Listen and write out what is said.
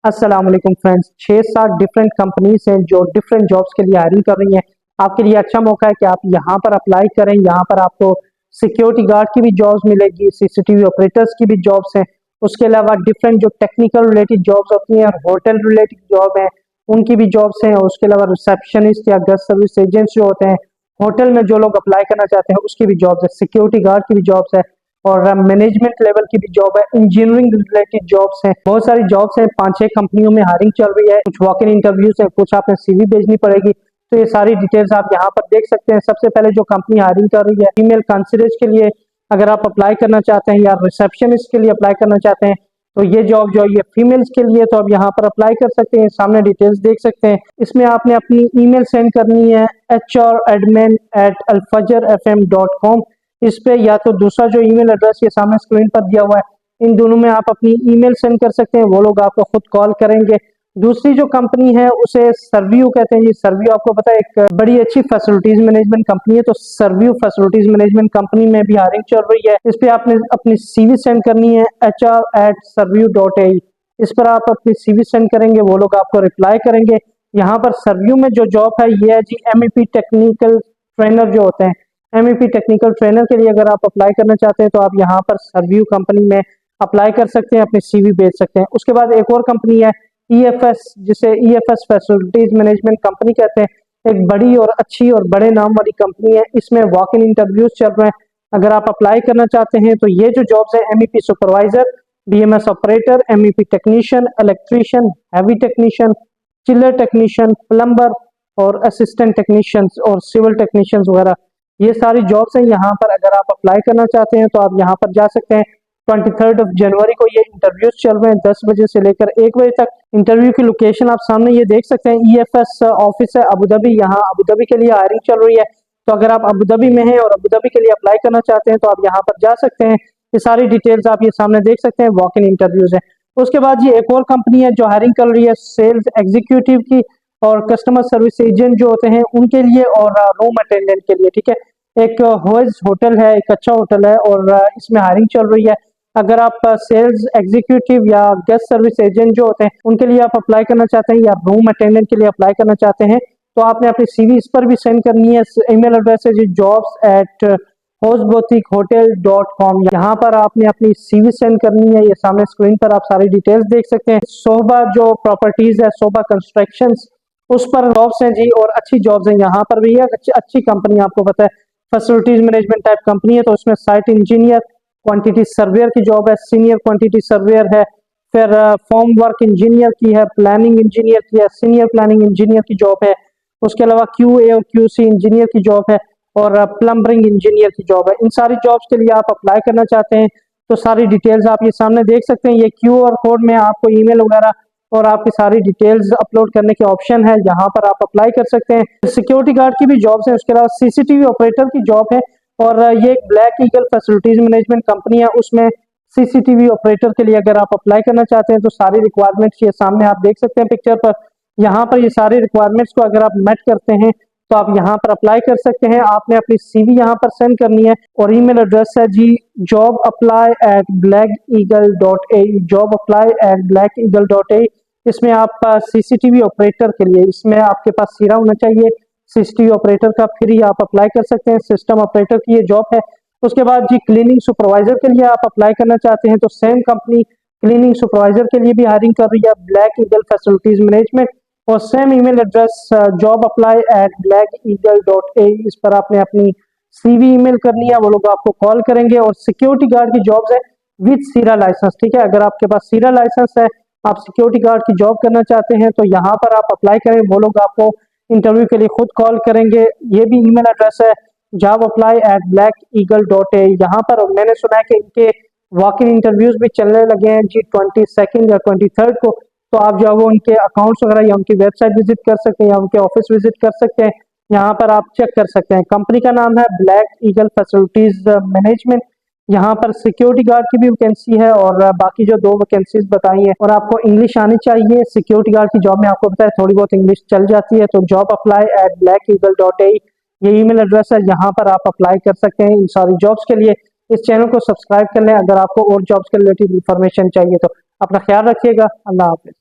अस्सलाम वालेकुम friends. 6-7 different companies हैं जो डिफरेंट जॉब्स के लिए हायरिंग कर रही हैं। आपके लिए अच्छा मौका है कि आप यहाँ पर अप्लाई करें। यहाँ पर आपको सिक्योरिटी गार्ड की भी जॉब्स मिलेगी, सीसीटीवी ऑपरेटर्स की भी जॉब्स हैं। उसके अलावा डिफरेंट जो टेक्निकल रिलेटेड जॉब्स होती हैं और होटल रिलेटेड जॉब हैं उनकी भी जॉब्स हैं। और उसके अलावा रिसेप्शनिस्ट या गेस्ट सर्विस एजेंट्स जो होते हैं होटल में, जो लोग अप्लाई करना चाहते हैं उसकी भी जॉब्स है। सिक्योरिटी गार्ड की भी जॉब्स है और मैनेजमेंट लेवल की भी जॉब है। इंजीनियरिंग रिलेटेड जॉब्स हैं, बहुत सारी जॉब्स हैं। 5-6 कंपनियों में हायरिंग चल रही है। कुछ वॉक इन इंटरव्यूज है, कुछ आपने सीवी भेजनी पड़ेगी। तो ये सारी डिटेल्स आप यहाँ पर देख सकते हैं। सबसे पहले जो कंपनी हायरिंग कर रही है फीमेल कंसिडर्स के लिए, अगर आप अप्लाई करना चाहते हैं या रिसेप्शनिस्ट के लिए अप्लाई करना चाहते हैं तो ये जॉब जो है ये फीमेल्स के लिए, तो आप यहाँ पर अप्लाई कर सकते हैं। सामने डिटेल्स देख सकते हैं। इसमें आपने अपनी ईमेल सेंड करनी है hr@alfajrfm.com इस पे, या तो दूसरा जो ईमेल एड्रेस ये सामने स्क्रीन पर दिया हुआ है, इन दोनों में आप अपनी ईमेल सेंड कर सकते हैं। वो लोग आपको खुद कॉल करेंगे। दूसरी जो कंपनी है उसे सर्व्यू कहते हैं जी। सर्व्यू आपको पता है एक बड़ी अच्छी फैसिलिटीज मैनेजमेंट कंपनी है। तो सर्व्यू फैसिलिटीज मैनेजमेंट कंपनी में भी हायरिंग चल रही है। इस पे आपने अपनी सीवी सेंड करनी है hr@servue.ai। इस पर आप अपनी सीवी सेंड करेंगे, वो लोग आपको रिप्लाई करेंगे। यहाँ पर सर्व्यू में जो जॉब है ये है जी MEP टेक्निकल ट्रेनर जो होते हैं। MEP टेक्निकल ट्रेनर के लिए अगर आप अप्लाई करना चाहते हैं तो आप यहाँ पर सर्व्यू कंपनी में अप्लाई कर सकते हैं, अपनी सीवी भेज सकते हैं। उसके बाद एक और कंपनी है EFS, जिसे EFS फैसिलिटीज मैनेजमेंट कंपनी कहते हैं। एक बड़ी और अच्छी और बड़े नाम वाली कंपनी है। इसमें वॉक इन इंटरव्यूज चल रहे हैं। अगर आप अप्लाई करना चाहते हैं तो ये जो जॉब्स है MEP supervisor, BMS operator, MEP technician, electrician, heavy technician, chiller technician, plumber और असिस्टेंट टेक्नीशियंस और सिविल टेक्नीशियंस वगैरह, ये सारी जॉब्स हैं। यहाँ पर अगर आप अप्लाई करना चाहते हैं तो आप यहाँ पर जा सकते हैं। 23 जनवरी को ये इंटरव्यूज चल रहे हैं 10 बजे से लेकर 1 बजे तक। इंटरव्यू की लोकेशन आप सामने ये देख सकते हैं। EFS ऑफिस है अबू धाबी। यहाँ अबू धाबी के लिए हायरिंग चल रही है। तो अगर आप अबू धाबी में हैं और अबू धाबी के लिए अप्लाई करना चाहते हैं तो आप यहाँ पर जा सकते हैं। ये सारी डिटेल्स आप ये सामने देख सकते हैं। वॉक इन इंटरव्यूज है। उसके बाद ये एक और कंपनी है जो हायरिंग कर रही है सेल्स एग्जीक्यूटिव की और कस्टमर सर्विस एजेंट जो होते हैं उनके लिए, और रूम अटेंडेंट के लिए। ठीक है, एक होज होटल है, एक अच्छा होटल है और इसमें हायरिंग चल रही है। अगर आप सेल्स एग्जीक्यूटिव या गेस्ट सर्विस एजेंट जो होते हैं उनके लिए आप अप्लाई करना चाहते हैं या रूम अटेंडेंट के लिए अप्लाई करना चाहते हैं तो आपने अपनी सीवी इस पर भी सेंड करनी है। ईमेल एड्रेस है जी jobs@hostboutique-hotel.com। यहाँ पर आपने अपनी सीवी सेंड करनी है। ये सामने स्क्रीन पर आप सारी डिटेल्स देख सकते हैं। सोबा जो प्रॉपर्टीज है, सोबा कंस्ट्रक्शंस, उस पर जॉब्स हैं जी और अच्छी जॉब्स हैं। यहाँ पर भी है अच्छी कंपनी, आपको पता है फैसिलिटीज मैनेजमेंट टाइप कंपनी है। तो उसमें साइट इंजीनियर, क्वांटिटी सर्वेयर की जॉब है, सीनियर क्वांटिटी सर्वेयर है, फिर फॉर्म वर्क इंजीनियर की है, प्लानिंग इंजीनियर की है, सीनियर प्लानिंग इंजीनियर की जॉब है। उसके अलावा QA और QC इंजीनियर की जॉब है और प्लम्बरिंग इंजीनियर की जॉब है। इन सारी जॉब्स के लिए आप अप्लाई करना चाहते हैं तो सारी डिटेल्स आप ये सामने देख सकते हैं। ये QR कोड में आपको ईमेल वगैरह और आपकी सारी डिटेल्स अपलोड करने के ऑप्शन है, यहाँ पर आप अप्लाई कर सकते हैं। सिक्योरिटी गार्ड की भी जॉब्स हैं। उसके अलावा CCTV ऑपरेटर की जॉब है और ये एक black eagle facilities management company है। उसमें CCTV ऑपरेटर के लिए अगर आप अप्लाई करना चाहते हैं तो सारी रिक्वायरमेंट्स ये सामने आप देख सकते हैं पिक्चर पर। यहाँ पर ये सारी रिक्वायरमेंट्स को अगर आप मेट करते हैं तो आप यहाँ पर अप्लाई कर सकते हैं। आपने अपनी सीवी यहाँ पर सेंड करनी है और ईमेल एड्रेस है जी jobapply@blackeagle.ai, jobapply@blackeagle.ai। इसमें आप CCTV ऑपरेटर के लिए, इसमें आपके पास सीरा होना चाहिए CCTV ऑपरेटर का, फिर ही आप अप्लाई कर सकते हैं। सिस्टम ऑपरेटर की ये जॉब है। उसके बाद जी क्लीनिंग सुपरवाइजर के लिए आप अप्लाई करना चाहते हैं तो सेम कंपनी क्लीनिंग सुपरवाइजर के लिए भी हायरिंग कर रही है, ब्लैक ईगल फैसिलिटीज मैनेजमेंट, और सेम ईमेल एड्रेस jobapply@blackeagle.ai। इस पर आपने अपनी सीवी ईमेल करनी है, वो लोग आपको कॉल करेंगे। और सिक्योरिटी गार्ड की जॉब्स है विद सीरा लाइसेंस। ठीक है, अगर आपके पास सीरा लाइसेंस है, आप सिक्योरिटी गार्ड की जॉब करना चाहते हैं तो यहाँ पर आप अप्लाई करें। वो लोग आपको इंटरव्यू के लिए खुद कॉल करेंगे। ये भी ईमेल एड्रेस है jobapply@blackeagle.ai। यहाँ पर मैंने सुना है कि इनके वॉक इन इंटरव्यूज भी चलने लगे हैं जी 22 या 23 को। तो आप जो है वो उनके अकाउंट्स वगैरह या उनकी वेबसाइट विजिट कर सकते हैं या उनके ऑफिस विजिट कर सकते हैं। यहाँ पर आप चेक कर सकते हैं। कंपनी का नाम है ब्लैक ईगल फैसिलिटीज मैनेजमेंट। यहाँ पर सिक्योरिटी गार्ड की भी वैकेंसी है और बाकी जो 2 वैकेंसीज बताई हैं। और आपको इंग्लिश आनी चाहिए। सिक्योरिटी गार्ड की जॉब में आपको पता है थोड़ी बहुत इंग्लिश चल जाती है। तो jobapply@blackeagle.ai ये ईमेल एड्रेस है, यहाँ पर आप अप्लाई कर सकते हैं इन सारी जॉब्स के लिए। इस चैनल को सब्सक्राइब कर लें अगर आपको और जॉब्स के रिलेटेड इंफॉर्मेशन चाहिए तो। अपना ख्याल रखिएगा। अल्लाह हाफिज।